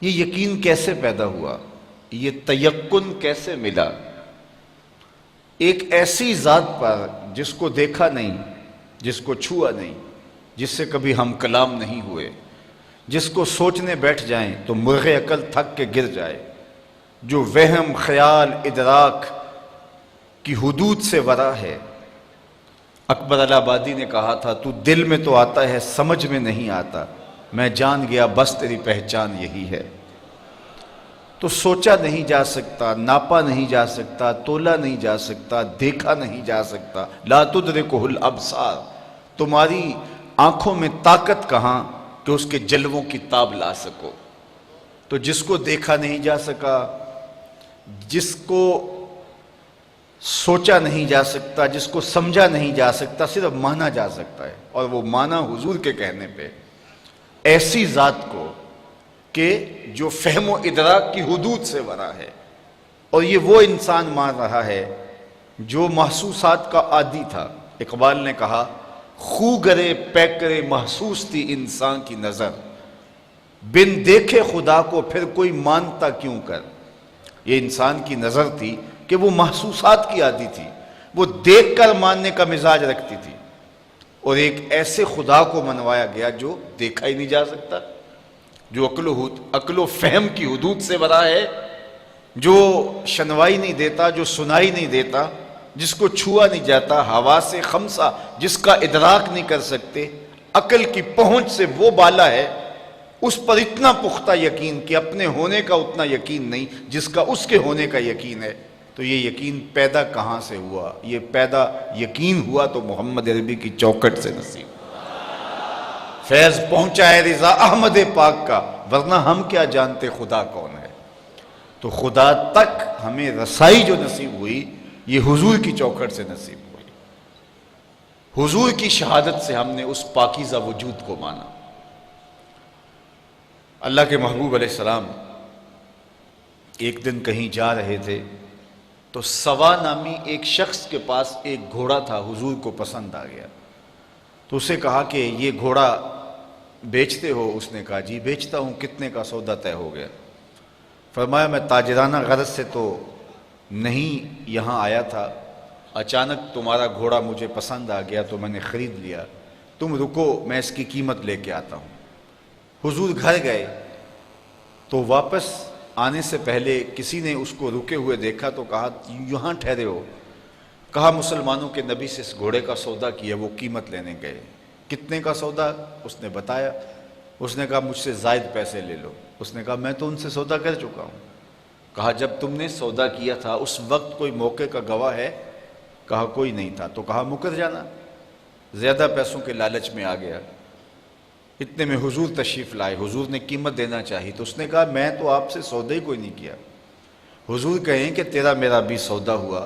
یہ یقین کیسے پیدا ہوا؟ یہ تیقن کیسے ملا؟ ایک ایسی ذات پر جس کو دیکھا نہیں، جس کو چھوا نہیں، جس سے کبھی ہم کلام نہیں ہوئے، جس کو سوچنے بیٹھ جائیں تو مرغ عقل تھک کے گر جائے، جو وہم خیال ادراک کی حدود سے ورا ہے۔ اکبر الہ آبادی نے کہا تھا، تو دل میں تو آتا ہے سمجھ میں نہیں آتا، میں جان گیا بس تیری پہچان یہی ہے۔ تو سوچا نہیں جا سکتا، ناپا نہیں جا سکتا، تولا نہیں جا سکتا، دیکھا نہیں جا سکتا۔ لا تدرکہ الابصار، تمہاری آنکھوں میں طاقت کہاں کہ اس کے جلووں کی تاب لا سکو۔ تو جس کو دیکھا نہیں جا سکا، جس کو سوچا نہیں جا سکتا، جس کو سمجھا نہیں جا سکتا، صرف مانا جا سکتا ہے، اور وہ مانا حضور کے کہنے پہ۔ ایسی ذات کو کہ جو فہم و ادراک کی حدود سے ورا ہے، اور یہ وہ انسان مان رہا ہے جو محسوسات کا عادی تھا۔ اقبال نے کہا، خو گرے پیکرے محسوس تھی انسان کی نظر، بن دیکھے خدا کو پھر کوئی مانتا کیوں کر۔ یہ انسان کی نظر تھی کہ وہ محسوسات کی عادی تھی، وہ دیکھ کر ماننے کا مزاج رکھتی تھی، اور ایک ایسے خدا کو منوایا گیا جو دیکھا ہی نہیں جا سکتا، جو عقل و فہم کی حدود سے ورا ہے، جو شنوائی نہیں دیتا، جو سنائی نہیں دیتا، جس کو چھوا نہیں جاتا، حواس خمسہ جس کا ادراک نہیں کر سکتے، عقل کی پہنچ سے وہ بالا ہے، اس پر اتنا پختہ یقین کہ اپنے ہونے کا اتنا یقین نہیں جس کا اس کے ہونے کا یقین ہے۔ تو یہ یقین پیدا کہاں سے ہوا؟ یہ پیدا یقین ہوا تو محمد عربی کی چوکھٹ سے نصیب، فیض پہنچا ہے رضا احمد پاک کا، ورنہ ہم کیا جانتے خدا کون ہے۔ تو خدا تک ہمیں رسائی جو نصیب ہوئی، یہ حضور کی چوکھٹ سے نصیب ہوئی۔ حضور کی شہادت سے ہم نے اس پاکیزہ وجود کو مانا۔ اللہ کے محبوب علیہ السلام ایک دن کہیں جا رہے تھے تو سوا نامی ایک شخص کے پاس ایک گھوڑا تھا، حضور کو پسند آ گیا، تو اسے کہا کہ یہ گھوڑا بیچتے ہو؟ اس نے کہا جی بیچتا ہوں، کتنے کا سودا طے ہو گیا؟ فرمایا میں تاجرانہ غرض سے تو نہیں یہاں آیا تھا، اچانک تمہارا گھوڑا مجھے پسند آ گیا تو میں نے خرید لیا، تم رکو میں اس کی قیمت لے کے آتا ہوں۔ حضور گھر گئے تو واپس آنے سے پہلے کسی نے اس کو رکے ہوئے دیکھا تو کہا یہاں ٹھہرے ہو؟ کہا مسلمانوں کے نبی سے اس گھوڑے کا سودا کیا، وہ قیمت لینے گئے۔ کتنے کا سودا؟ اس نے بتایا۔ اس نے کہا مجھ سے زائد پیسے لے لو۔ اس نے کہا میں تو ان سے سودا کر چکا ہوں۔ کہا جب تم نے سودا کیا تھا اس وقت کوئی موقع کا گواہ ہے؟ کہا کوئی نہیں تھا۔ تو کہا مکر جانا، زیادہ پیسوں کے لالچ میں آ گیا۔ اتنے میں حضور تشریف لائے، حضور نے قیمت دینا چاہی تو اس نے کہا میں تو آپ سے سودا ہی کوئی نہیں کیا۔ حضور کہیں کہ تیرا میرا بھی سودا ہوا،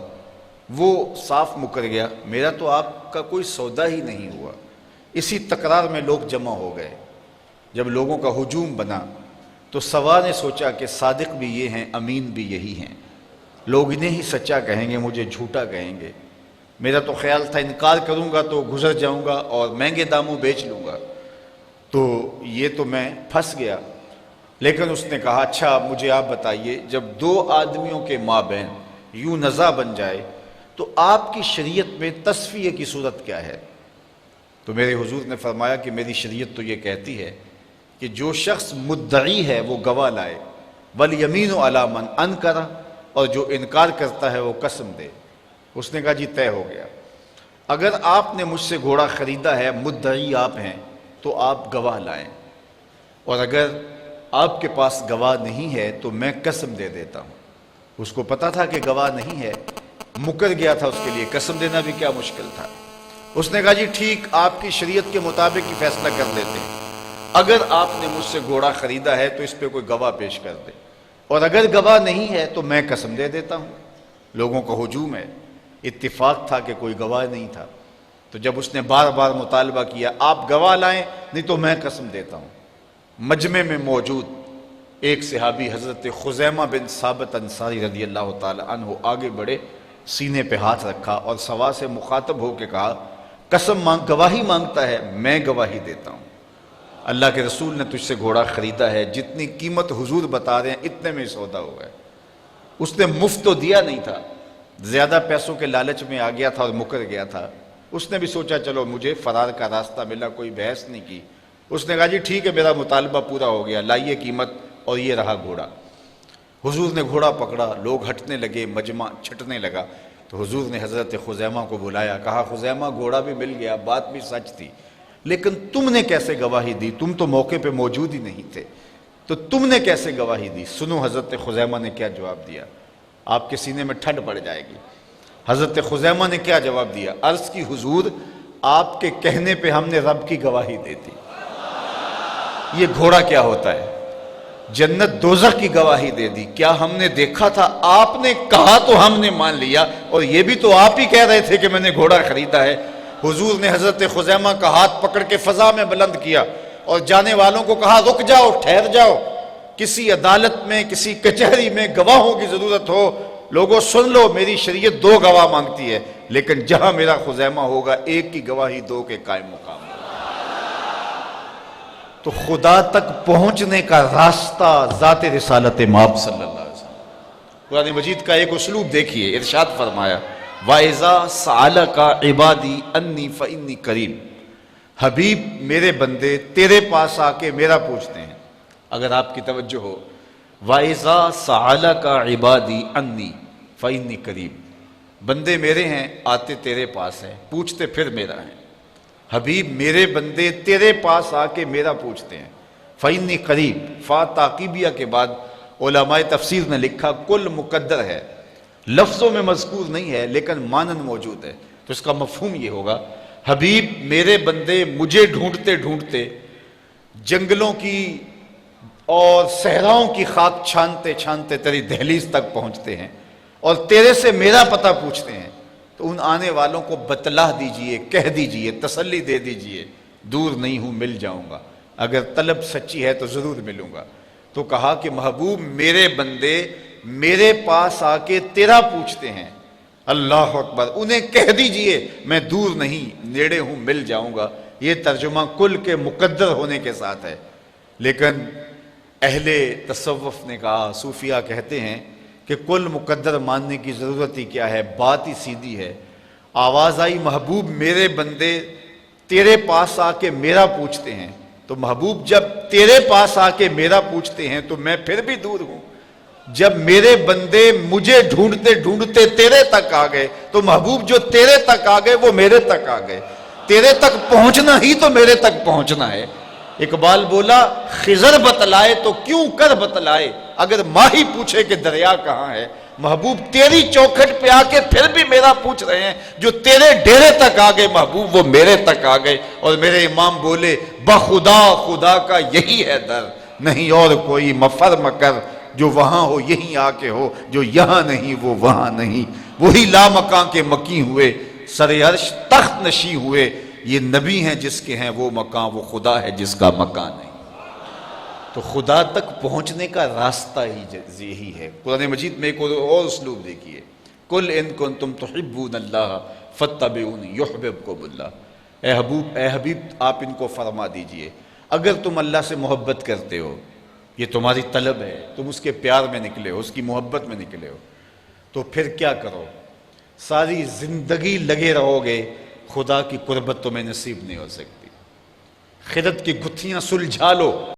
وہ صاف مکر گیا، میرا تو آپ کا کوئی سودا ہی نہیں ہوا۔ اسی تکرار میں لوگ جمع ہو گئے۔ جب لوگوں کا ہجوم بنا تو سوا نے سوچا کہ صادق بھی یہ ہیں، امین بھی یہی ہیں، لوگ انہیں ہی سچا کہیں گے، مجھے جھوٹا کہیں گے۔ میرا تو خیال تھا انکار کروں گا تو گزر جاؤں گا اور مہنگے داموں بیچ لوں گا، تو یہ تو میں پھنس گیا۔ لیکن اس نے کہا اچھا مجھے آپ بتائیے، جب دو آدمیوں کے مابین یوں نزاع بن جائے تو آپ کی شریعت میں تصفیہ کی صورت کیا ہے؟ تو میرے حضور نے فرمایا کہ میری شریعت تو یہ کہتی ہے کہ جو شخص مدعی ہے وہ گواہ لائے، والیمین علی من انکر، اور جو انکار کرتا ہے وہ قسم دے۔ اس نے کہا جی طے ہو گیا، اگر آپ نے مجھ سے گھوڑا خریدا ہے، مدعی آپ ہیں، تو آپ گواہ لائیں، اور اگر آپ کے پاس گواہ نہیں ہے تو میں قسم دے دیتا ہوں۔ اس کو پتا تھا کہ گواہ نہیں ہے، مکر گیا تھا، اس کے لیے قسم دینا بھی کیا مشکل تھا۔ اس نے کہا جی ٹھیک، آپ کی شریعت کے مطابق ہی فیصلہ کر دیتے ہیں، اگر آپ نے مجھ سے گھوڑا خریدا ہے تو اس پہ کوئی گواہ پیش کر دے، اور اگر گواہ نہیں ہے تو میں قسم دے دیتا ہوں۔ لوگوں کا ہجوم ہے، اتفاق تھا کہ کوئی گواہ نہیں تھا، تو جب اس نے بار بار مطالبہ کیا آپ گواہ لائیں نہیں تو میں قسم دیتا ہوں۔ مجمع میں موجود ایک صحابی حضرت خزیمہ بن ثابت انصاری رضی اللہ تعالی عنہ آگے بڑھے، سینے پہ ہاتھ رکھا اور سوا سے مخاطب ہو کے کہا قسم گواہی مانگتا ہے، میں گواہی دیتا ہوں۔ اللہ کے رسول نے تجھ سے گھوڑا خریدا ہے، جتنی قیمت حضور بتا رہے ہیں اتنے میں سودا ہوا ہے۔ اس نے مفت تو دیا نہیں تھا، زیادہ پیسوں کے لالچ میں آ گیا تھا اور مکر گیا تھا۔ اس نے بھی سوچا چلو مجھے فرار کا راستہ ملا، کوئی بحث نہیں کی۔ اس نے کہا جی ٹھیک ہے، میرا مطالبہ پورا ہو گیا، لائیے قیمت، اور یہ رہا گھوڑا۔ حضور نے گھوڑا پکڑا، لوگ ہٹنے لگے، مجمع چھٹنے لگا، تو حضور نے حضرت خزیمہ کو بلایا، کہا خزیمہ گھوڑا بھی مل گیا، بات بھی سچ تھی، لیکن تم نے کیسے گواہی دی؟ تم تو موقع پہ موجود ہی نہیں تھے، تو تم نے کیسے گواہی دی؟ سنو حضرت خزیمہ نے کیا جواب دیا، آپ کے سینے میں ٹھنڈ پڑ جائے گی۔ حضرت خزیمہ نے کیا جواب دیا؟ عرض کی حضور آپ کے کہنے پہ ہم نے رب کی گواہی دے دی۔ یہ گھوڑا کیا ہوتا ہے؟ جنت دوزخ کی گواہی دے دی۔ کیا ہم نے دیکھا تھا؟ آپ نے کہا تو ہم نے مان لیا، اور یہ بھی تو آپ ہی کہہ رہے تھے کہ میں نے گھوڑا خریدا ہے۔ حضور نے حضرت خزیمہ کا ہاتھ پکڑ کے فضا میں بلند کیا اور جانے والوں کو کہا رک جاؤ، ٹھہر جاؤ، کسی عدالت میں، کسی کچہری میں گواہوں کی ضرورت ہو، لوگوں سن لو، میری شریعت 2 گواہ مانگتی ہے، لیکن جہاں میرا خزیمہ ہوگا ایک کی گواہی 2 کے قائم مقام۔ تو خدا تک پہنچنے کا راستہ ذات رسالت مآب صلی اللہ علیہ وسلم۔ قرآن مجید کا ایک اسلوب دیکھیے، ارشاد فرمایا وَإِذَا سَأَلَكَ عِبَادِي أَنِّي فَإِنِّي قَرِيبٌ۔ حبیب میرے بندے تیرے پاس آ کے میرا پوچھتے ہیں۔ اگر آپ کی توجہ ہو، وَإِذَا سَأَلَكَ عِبَادِي أَنِّي فَإِنِّي قَرِيبٌ، بندے میرے ہیں، آتے تیرے پاس ہیں، پوچھتے پھر میرا ہیں۔ حبیب میرے بندے تیرے پاس آ کے میرا پوچھتے ہیں۔ فَإِنِّي قَرِيب، فا تاقیبیہ کے بعد علماء تفسیر نے لکھا کل مقدر ہے، لفظوں میں مذکور نہیں ہے لیکن مانن موجود ہے، تو اس کا مفہوم یہ ہوگا حبیب میرے بندے مجھے ڈھونڈتے ڈھونڈتے جنگلوں کی اور صحراؤں کی خاک چھانتے چھانتے تیری دہلیز تک پہنچتے ہیں اور تیرے سے میرا پتہ پوچھتے ہیں، تو ان آنے والوں کو بتلا دیجئے، کہہ دیجئے، تسلی دے دیجئے، دور نہیں ہوں، مل جاؤں گا، اگر طلب سچی ہے تو ضرور ملوں گا۔ تو کہا کہ محبوب میرے بندے میرے پاس آ کے تیرا پوچھتے ہیں، اللہ اکبر، انہیں کہہ دیجئے میں دور نہیں، نیڑے ہوں، مل جاؤں گا۔ یہ ترجمہ کل کے مقدر ہونے کے ساتھ ہے، لیکن اہل تصوف نے کہا، صوفیہ کہتے ہیں کہ کل مقدر ماننے کی ضرورت ہی کیا ہے، بات ہی سیدھی ہے۔ آواز آئی محبوب میرے بندے تیرے پاس آ کے میرا پوچھتے ہیں، تو محبوب جب تیرے پاس آ کے میرا پوچھتے ہیں تو میں پھر بھی دور ہوں۔ جب میرے بندے مجھے ڈھونڈتے ڈھونڈتے تیرے تک آ گئے تو محبوب جو تیرے تک آ گئے وہ میرے تک آ گئے، تیرے تک پہنچنا ہی تو میرے تک پہنچنا ہے۔ اقبال بولا خضر بتلائے تو کیوں کر بتلائے، اگر ماہی پوچھے کہ دریا کہاں ہے۔ محبوب تیری چوکھٹ پہ آ کے پھر بھی میرا پوچھ رہے ہیں، جو تیرے ڈیرے تک آ گئے محبوب وہ میرے تک آ گئے۔ اور میرے امام بولے بخدا خدا کا یہی ہے در، نہیں اور کوئی مفر مکر، جو وہاں ہو یہیں آ کے ہو، جو یہاں نہیں وہ وہاں نہیں، وہی لامکاں کے مکی ہوئے، سر عرش تخت نشی ہوئے، یہ نبی ہیں جس کے ہیں وہ مکان، وہ خدا ہے جس کا مکان نہیں۔ تو خدا تک پہنچنے کا راستہ ہی یہی ہے۔ قرآن مجید میں ایک اور اسلوب دیکھیے، قل ان کنتم تحبون اللہ فاتبعونی یحببکم اللہ۔ اے حبیب آپ ان کو فرما دیجئے اگر تم اللہ سے محبت کرتے ہو، یہ تمہاری طلب ہے، تم اس کے پیار میں نکلے ہو، اس کی محبت میں نکلے ہو، تو پھر کیا کرو؟ ساری زندگی لگے رہو گے، خدا کی قربت تمہیں نصیب نہیں ہو سکتی۔ خدت کی گتھیاں سلجھا لو،